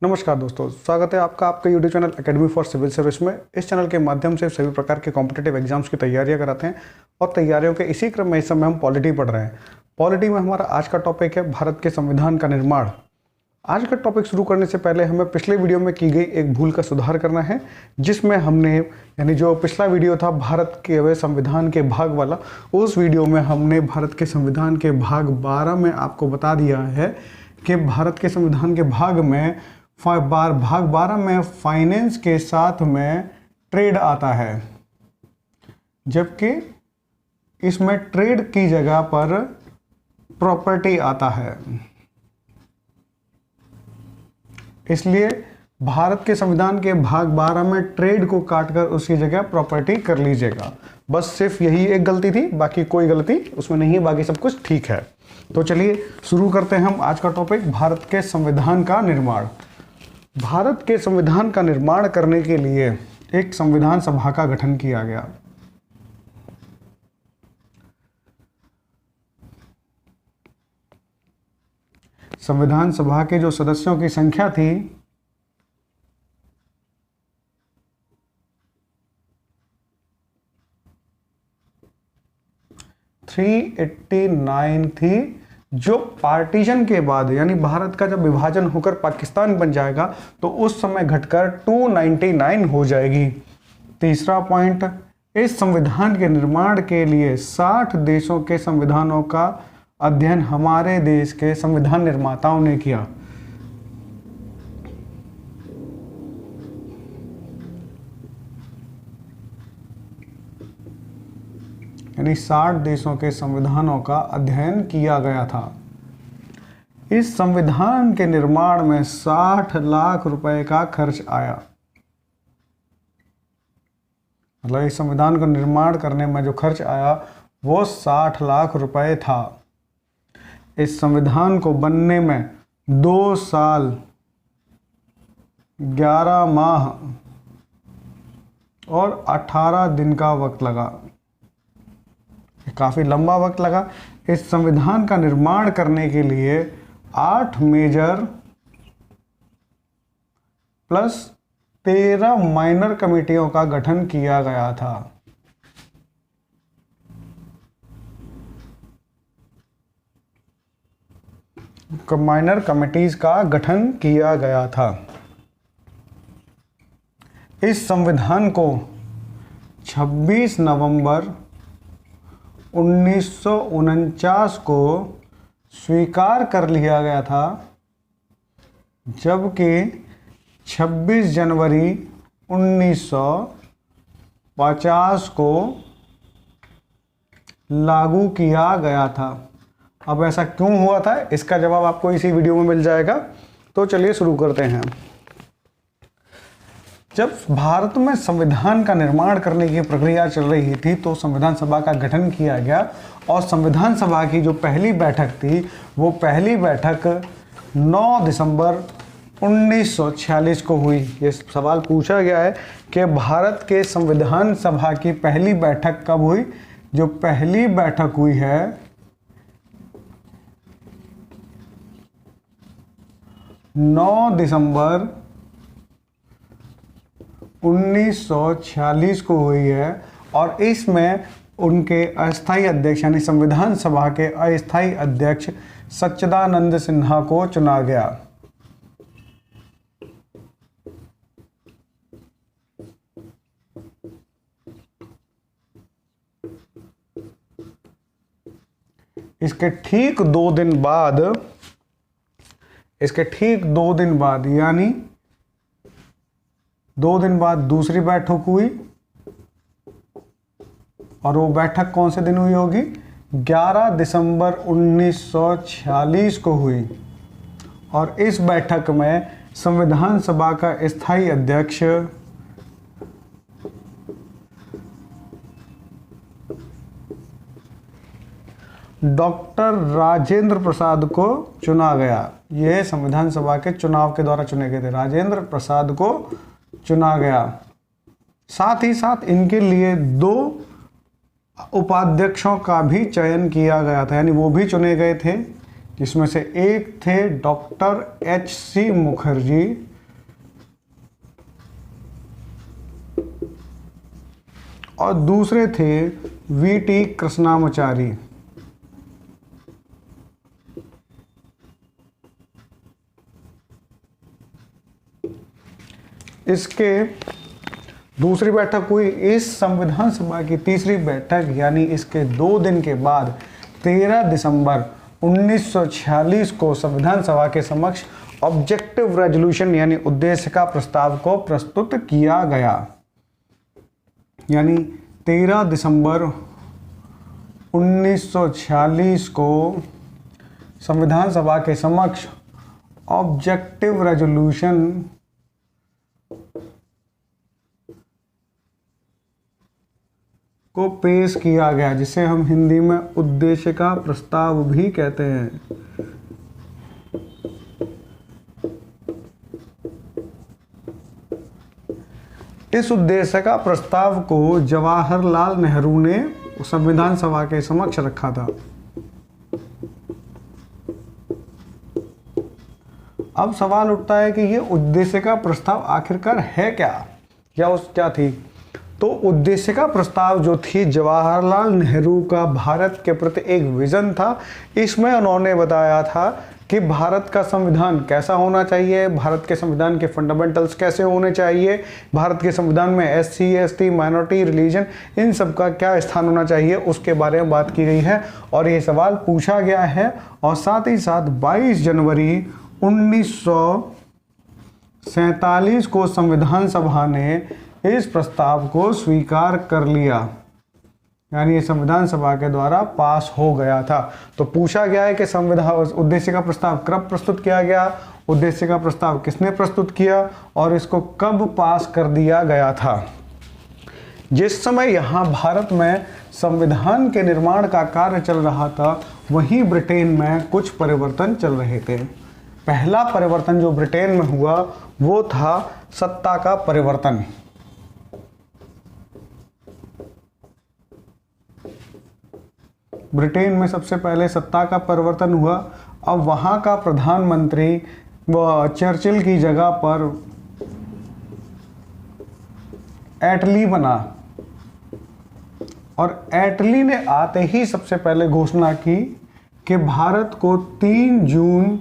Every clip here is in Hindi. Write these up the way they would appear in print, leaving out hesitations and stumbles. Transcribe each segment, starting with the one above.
नमस्कार दोस्तों, स्वागत है आपका आपके YouTube channel academy for civil service में। इस चैनल के माध्यम से सभी प्रकार के कॉम्पिटिटिव एग्जाम्स की तैयारियां कराते हैं और तैयारियों के इसी क्रम में इस समय हम पॉलिटी पढ़ रहे हैं। पॉलिटी में हमारा आज का टॉपिक है भारत के संविधान का निर्माण। आज का टॉपिक शुरू करने से पहले हमें पिछले वीडियो में की गई एक भूल का सुधार करना है, जिसमें हमने यानी जो पिछला वीडियो था भारत के संविधान के भाग वाला, उस वीडियो में हमने भारत के संविधान के भाग 12 में आपको बता दिया है कि भारत के संविधान के भाग 12 में फाइनेंस के साथ में ट्रेड आता है, जबकि इसमें ट्रेड की जगह पर प्रॉपर्टी आता है। इसलिए भारत के संविधान के भाग 12 में ट्रेड को काटकर उसकी जगह प्रॉपर्टी कर लीजिएगा। बस सिर्फ यही एक गलती थी, बाकी कोई गलती उसमें नहीं है, बाकी सब कुछ ठीक है। तो चलिए शुरू करते हैं हम आज का टॉपिक, भारत के संविधान का निर्माण। भारत के संविधान का निर्माण करने के लिए एक संविधान सभा का गठन किया गया। संविधान सभा के जो सदस्यों की संख्या थी 389 थी, जो पार्टीशन के बाद यानी भारत का जब विभाजन होकर पाकिस्तान बन जाएगा तो उस समय घटकर 299 हो जाएगी। तीसरा पॉइंट, इस संविधान के निर्माण के लिए 60 देशों के संविधानों का अध्ययन हमारे देश के संविधान निर्माताओं ने किया। यानी 60 देशों के संविधानों का अध्ययन किया गया था। इस संविधान के निर्माण में 60 लाख रुपए का खर्च आया। मतलब इस संविधान को निर्माण करने में जो खर्च आया वो 60 लाख रुपए था। इस संविधान को बनने में 2 साल 11 माह और 18 दिन का वक्त लगा। काफी लंबा वक्त लगा। इस संविधान का निर्माण करने के लिए 8 मेजर प्लस 13 माइनर कमेटियों का गठन किया गया था। माइनर कमेटीज का गठन किया गया था। इस संविधान को 26 नवंबर 1949 को स्वीकार कर लिया गया था, जबकि 26 जनवरी 1950 को लागू किया गया था। अब ऐसा क्यों हुआ था, इसका जवाब आपको इसी वीडियो में मिल जाएगा। तो चलिए शुरू करते हैं। जब भारत में संविधान का निर्माण करने की प्रक्रिया चल रही थी तो संविधान सभा का गठन किया गया, और संविधान सभा की जो पहली बैठक थी वो पहली बैठक 9 दिसंबर 1946 को हुई। ये सवाल पूछा गया है कि भारत के संविधान सभा की पहली बैठक कब हुई। जो पहली बैठक हुई है 9 दिसंबर 1946 को हुई है, और इसमें उनके अस्थायी अध्यक्ष यानी संविधान सभा के अस्थायी अध्यक्ष सच्चिदानंद सिन्हा को चुना गया। इसके ठीक 2 दिन बाद यानी 2 दिन बाद दूसरी बैठक हुई, और वो बैठक कौन से दिन हुई होगी, 11 दिसंबर 1946 को हुई। और इस बैठक में संविधान सभा का स्थायी अध्यक्ष डॉक्टर राजेंद्र प्रसाद को चुना गया। यह संविधान सभा के चुनाव के द्वारा चुने गए थे, राजेंद्र प्रसाद को चुना गया। साथ ही साथ इनके लिए 2 उपाध्यक्षों का भी चयन किया गया था, यानी वो भी चुने गए थे जिसमें से एक थे डॉक्टर एच.सी. मुखर्जी और दूसरे थे वी.टी. कृष्णामाचारी। इसके दूसरी बैठक हुई। इस संविधान सभा की तीसरी बैठक यानी इसके 2 दिन के बाद 13 दिसंबर 1946 को संविधान सभा के समक्ष ऑब्जेक्टिव रेजोल्यूशन यानी उद्देश्य का प्रस्ताव को प्रस्तुत किया गया। यानी 13 दिसंबर 1946 को संविधान सभा के समक्ष ऑब्जेक्टिव रेजोल्यूशन को पेश किया गया, जिसे हम हिंदी में उद्देश्य का प्रस्ताव भी कहते हैं। इस उद्देश्य का प्रस्ताव को जवाहरलाल नेहरू ने संविधान सभा के समक्ष रखा था। अब सवाल उठता है कि ये उद्देश्य का प्रस्ताव आखिरकार है क्या, क्या थी? तो उद्देश्य का प्रस्ताव जो थी जवाहरलाल नेहरू का भारत के प्रति एक विजन था। इसमें उन्होंने बताया था कि भारत का संविधान कैसा होना चाहिए, भारत के संविधान के फंडामेंटल्स कैसे होने चाहिए, भारत के संविधान में SC, ST, minority, religion in सब का क्या स्थान होना चाहिए, उसके बारे में बात की गई है और ये सवाल पूछा गया है। और साथ ही साथ 22 जनवरी 1947 को संविधान सभा ने इस प्रस्ताव को स्वीकार कर लिया, यानी ये संविधान सभा के द्वारा पास हो गया था। तो पूछा गया है कि संविधान उद्देश्य का प्रस्ताव कब प्रस्तुत किया गया, उद्देश्य का प्रस्ताव किसने प्रस्तुत किया और इसको कब पास कर दिया गया था। जिस समय यहाँ भारत में संविधान के निर्माण का कार्य चल रहा था, वहीं ब्रिटेन में कुछ परिवर्तन चल रहे थे। पहला परिवर्तन जो ब्रिटेन में हुआ वो था सत्ता का परिवर्तन। ब्रिटेन में सबसे पहले सत्ता का परिवर्तन हुआ। अब वहाँ का प्रधानमंत्री चर्चिल की जगह पर एटली बना और एटली ने आते ही सबसे पहले घोषणा की कि भारत को 3 जून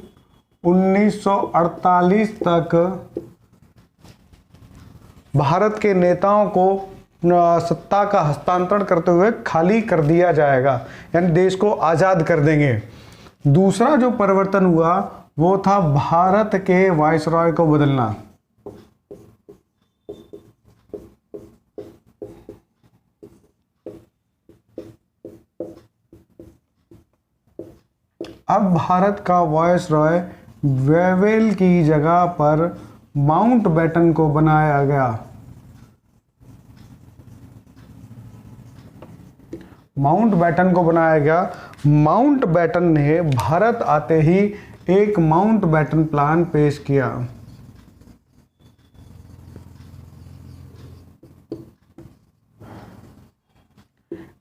1948 तक भारत के नेताओं को सत्ता का हस्तांतरण करते हुए खाली कर दिया जाएगा, यानी देश को आज़ाद कर देंगे। दूसरा जो परिवर्तन हुआ वो था भारत के वायसरॉय को बदलना। अब भारत का वायसरॉय वेवेल की जगह पर माउंटबेटन को बनाया गया। माउंटबेटन को बनाया गया। माउंटबेटन ने भारत आते ही एक माउंटबेटन प्लान पेश किया।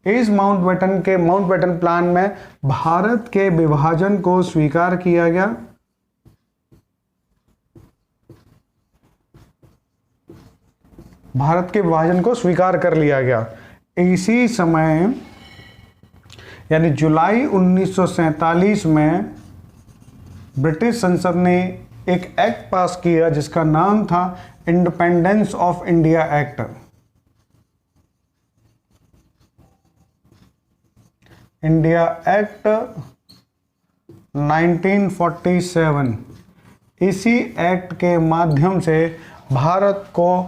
इस माउंटबेटन प्लान में भारत के विभाजन को स्वीकार किया गया। भारत के विभाजन को स्वीकार कर लिया गया। इसी समय यानी जुलाई 1947 में ब्रिटिश संसद ने एक एक्ट पास किया जिसका नाम था independence of India act. India act 1947। इसी एक्ट के माध्यम से भारत को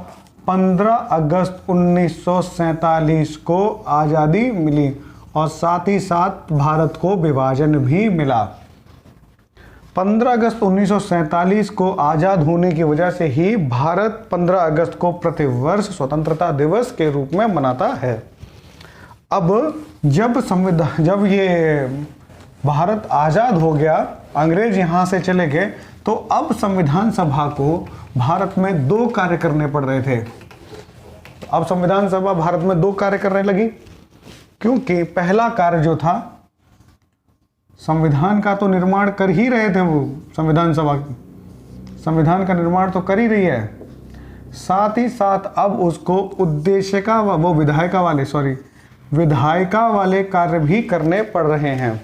15 अगस्त 1947 को आज़ादी मिली और साथ ही साथ भारत को विभाजन भी मिला। 15 अगस्त 1947 को आज़ाद होने की वजह से ही भारत 15 अगस्त को प्रतिवर्ष स्वतंत्रता दिवस के रूप में मनाता है। अब जब ये भारत आज़ाद हो गया, अंग्रेज यहाँ से चले गए, तो अब संविधान सभा को भारत में 2 कार्य करने पड़ रहे थे। अब संविधान सभा भारत में 2 कार्य करने लगी, क्योंकि पहला कार्य जो था संविधान का तो निर्माण कर ही रहे थे वो, संविधान सभा संविधान का निर्माण तो कर ही रही है, साथ ही साथ अब उसको उद्देश्य का वो विधायिका वाले कार्य भी करने पड़ रहे हैं।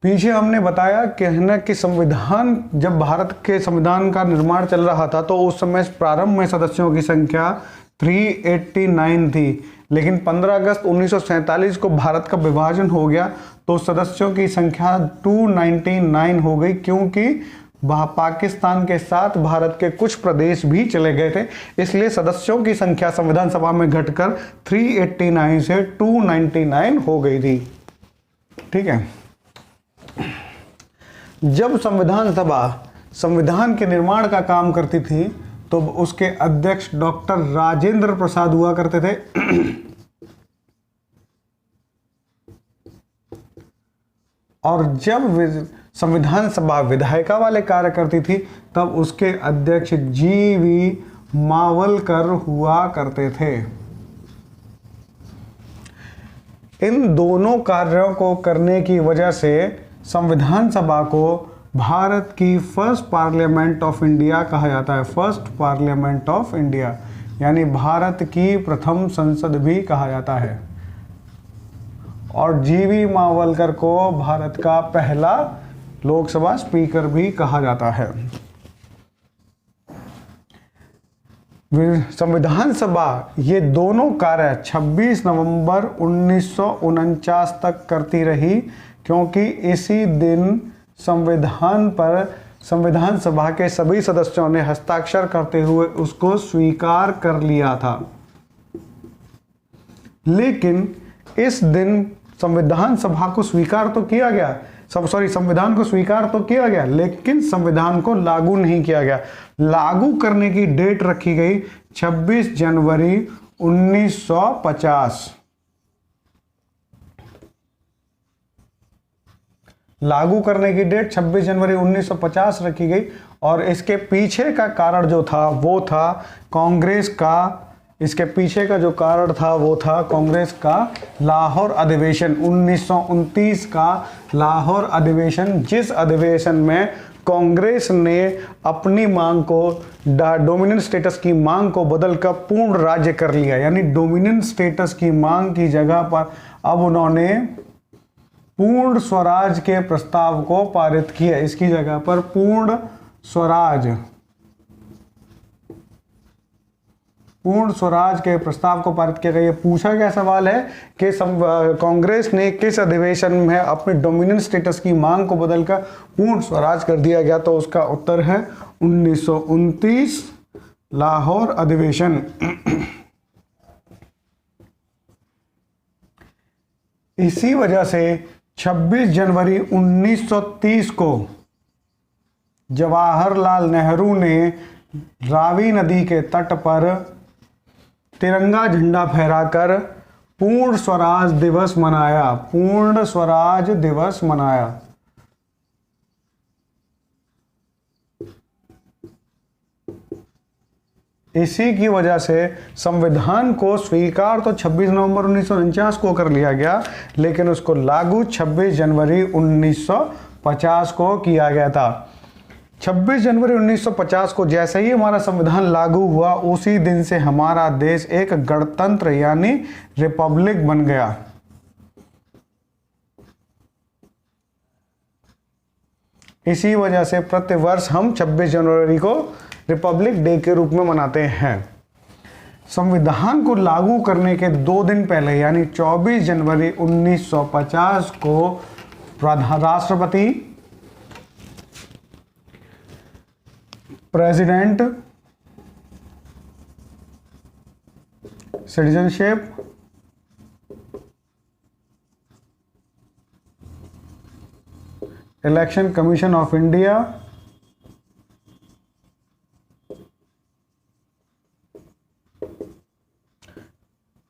पीछे हमने बताया कि संविधान, जब भारत के संविधान का निर्माण चल रहा था तो उस समय प्रारंभ में सदस्यों की संख्या 389 थी, लेकिन 15 अगस्त 1947 को भारत का विभाजन हो गया तो सदस्यों की संख्या 299 हो गई, क्योंकि पाकिस्तान के साथ भारत के कुछ प्रदेश भी चले गए थे, इसलिए सदस्यों की संख्या संविधान सभा में घटकर 389 से 299 हो गई थी। ठीक है, जब संविधान सभा संविधान के निर्माण का काम करती थी तो उसके अध्यक्ष डॉक्टर राजेंद्र प्रसाद हुआ करते थे। और जब संविधान सभा विधायिका वाले कार्य करती थी तब उसके अध्यक्ष जी.वी. मावलकर हुआ करते थे। इन दोनों कार्यों को करने की वजह से संविधान सभा को भारत की फर्स्ट पार्लियामेंट ऑफ इंडिया कहा जाता है। फर्स्ट पार्लियामेंट ऑफ इंडिया यानी भारत की प्रथम संसद भी कहा जाता है। और जी.वी. मावलकर को भारत का पहला लोकसभा स्पीकर भी कहा जाता है। संविधान सभा ये दोनों कार्य 26 नवंबर 1949 तक करती रही, क्योंकि इसी दिन संविधान सभा के सभी सदस्यों ने हस्ताक्षर करते हुए उसको स्वीकार कर लिया था। लेकिन इस दिन संविधान को स्वीकार तो किया गया, लेकिन संविधान को लागू नहीं किया गया। लागू करने की डेट रखी गई 26 जनवरी 1950। लागू करने की डेट 26 जनवरी 1950 रखी गई और इसके पीछे का कारण जो था वो था कांग्रेस का, इसके पीछे का जो कारण था वो था कांग्रेस का लाहौर अधिवेशन, 1929 का लाहौर अधिवेशन, जिस अधिवेशन में कांग्रेस ने अपनी मांग को, डोमिनेंट स्टेटस की मांग को बदलकर पूर्ण राज्य कर लिया। यानी डोमिनेंट स्टेटस की मांग की जगह पर अब उन्होंने पूर्ण स्वराज के प्रस्ताव को पारित किया। इसकी जगह पर पूर्ण स्वराज के प्रस्ताव को पारित किया गया। ये पूछा गया सवाल है कि कांग्रेस ने किस अधिवेशन में अपने डोमिनेंट स्टेटस की मांग को बदलकर पूर्ण स्वराज कर दिया गया, तो उसका उत्तर है 1929 लाहौर अधिवेशन। इसी वजह से 26 जनवरी 1930 को जवाहरलाल नेहरू ने रावी नदी के तट पर तिरंगा झंडा फहराकर पूर्ण स्वराज दिवस मनाया। इसी की वजह से संविधान को स्वीकार तो 26 नवंबर 1949 को कर लिया गया, लेकिन उसको लागू 26 जनवरी 1950 को किया गया था। 26 जनवरी 1950 को जैसे ही हमारा संविधान लागू हुआ, उसी दिन से हमारा देश एक गणतंत्र यानी रिपब्लिक बन गया। इसी वजह से प्रतिवर्ष हम 26 जनवरी को रिपब्लिक डे के रूप में मनाते हैं। संविधान को लागू करने के 2 दिन पहले यानी 24 जनवरी 1950 को राष्ट्रपति, president, citizenship, election commission of India,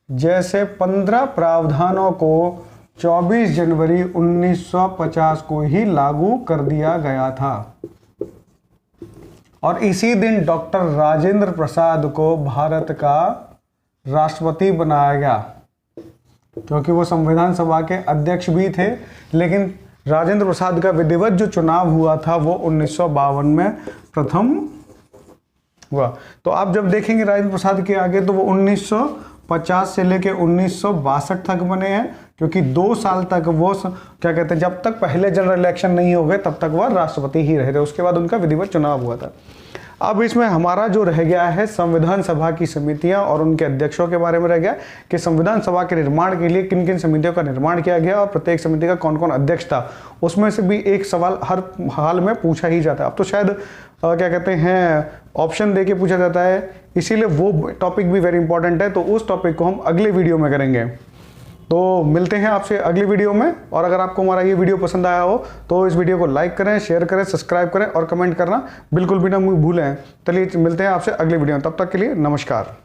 जैसे 15 प्रावधानों को 24 जनवरी 1950 को ही लागू कर दिया गया था। और इसी दिन डॉक्टर राजेंद्र प्रसाद को भारत का राष्ट्रपति बनाया गया, क्योंकि वो संविधान सभा के अध्यक्ष भी थे। लेकिन राजेंद्र प्रसाद का विधिवत जो चुनाव हुआ था वो 1952 में प्रथम हुआ। तो आप जब देखेंगे राजेंद्र प्रसाद के आगे तो वो 1950 से लेके 1962 तक बने हैं, क्योंकि 2 साल तक वो क्या कहते हैं, जब तक पहले जनरल इलेक्शन नहीं हो गए तब तक वह राष्ट्रपति ही रहे थे। उसके बाद उनका विधिवत चुनाव हुआ था। अब इसमें हमारा जो रह गया है संविधान सभा की समितियां और उनके अध्यक्षों के बारे में रह गया कि संविधान सभा के निर्माण के लिए किन किन समितियों का निर्माण किया गया और प्रत्येक समिति का कौन कौन अध्यक्ष था। उसमें से भी एक सवाल हर हाल में पूछा ही जाता है। अब तो शायद क्या कहते हैं ऑप्शन देके पूछा जाता है, इसीलिए वो टॉपिक भी वेरी इंपॉर्टेंट है। तो उस टॉपिक को हम अगले वीडियो में करेंगे। तो मिलते हैं आपसे अगली वीडियो में। और अगर आपको हमारा ये वीडियो पसंद आया हो तो इस वीडियो को लाइक करें, शेयर करें, सब्सक्राइब करें और कमेंट करना बिल्कुल भी ना भूलें। चलिए मिलते हैं आपसे अगली वीडियो में, तब तक के लिए नमस्कार।